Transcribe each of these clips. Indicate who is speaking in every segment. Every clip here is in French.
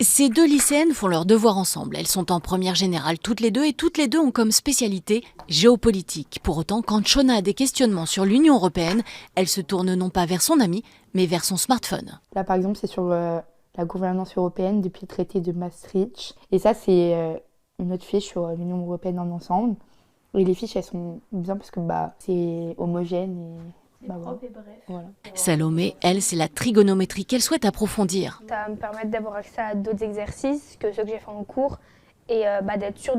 Speaker 1: Ces deux lycéennes font leurs devoirs ensemble. Elles sont en première générale toutes les deux et toutes les deux ont comme spécialité géopolitique. Pour autant, quand Shona a des questionnements sur l'Union européenne, elle se tourne non pas vers son amie, mais vers son smartphone.
Speaker 2: Là, par exemple, c'est sur la gouvernance européenne depuis le traité de Maastricht. Et ça, c'est une autre fiche sur l'Union européenne en ensemble. Et les fiches, elles sont bien parce que c'est homogène et...
Speaker 3: Propre et bref.
Speaker 2: Voilà.
Speaker 1: Salomé, elle, c'est la trigonométrie qu'elle souhaite approfondir.
Speaker 3: Ça va me permettre d'avoir accès à d'autres exercices que ceux que j'ai fait en cours et d'être sûre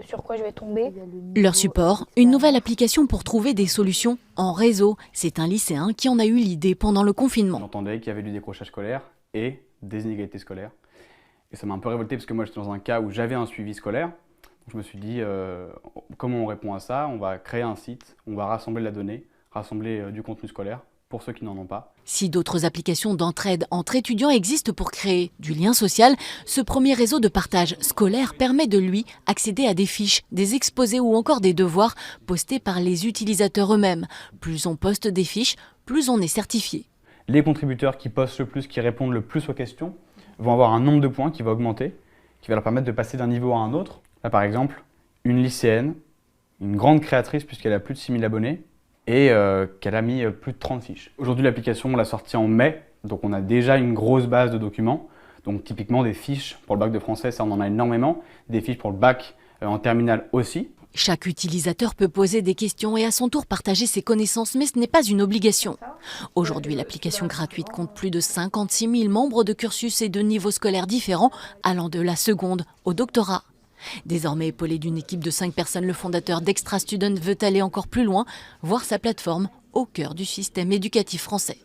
Speaker 3: sur quoi je vais tomber.
Speaker 1: Leur support, une nouvelle application pour trouver des solutions en réseau. C'est un lycéen qui en a eu l'idée pendant le confinement.
Speaker 4: J'entendais qu'il y avait du décrochage scolaire et des inégalités scolaires. Et ça m'a un peu révolté parce que moi j'étais dans un cas où j'avais un suivi scolaire. Donc je me suis dit, comment on répond à ça? On va créer un site, on va rassembler la donnée, rassembler du contenu scolaire pour ceux qui n'en ont pas.
Speaker 1: Si d'autres applications d'entraide entre étudiants existent pour créer du lien social, ce premier réseau de partage scolaire permet de lui accéder à des fiches, des exposés ou encore des devoirs postés par les utilisateurs eux-mêmes. Plus on poste des fiches, plus on est certifié.
Speaker 4: Les contributeurs qui postent le plus, qui répondent le plus aux questions, vont avoir un nombre de points qui va augmenter, qui va leur permettre de passer d'un niveau à un autre. Là par exemple, une lycéenne, une grande créatrice puisqu'elle a plus de 6000 abonnés, et qu'elle a mis plus de 30 fiches. Aujourd'hui, l'application, on l'a sortie en mai, donc on a déjà une grosse base de documents. Donc typiquement des fiches pour le bac de français, ça on en a énormément. Des fiches pour le bac en terminale aussi.
Speaker 1: Chaque utilisateur peut poser des questions et à son tour partager ses connaissances, mais ce n'est pas une obligation. Aujourd'hui, l'application gratuite compte plus de 56 000 membres de cursus et de niveaux scolaires différents, allant de la seconde au doctorat. Désormais épaulé d'une équipe de 5 personnes, le fondateur d'Extra Student veut aller encore plus loin, voir sa plateforme au cœur du système éducatif français.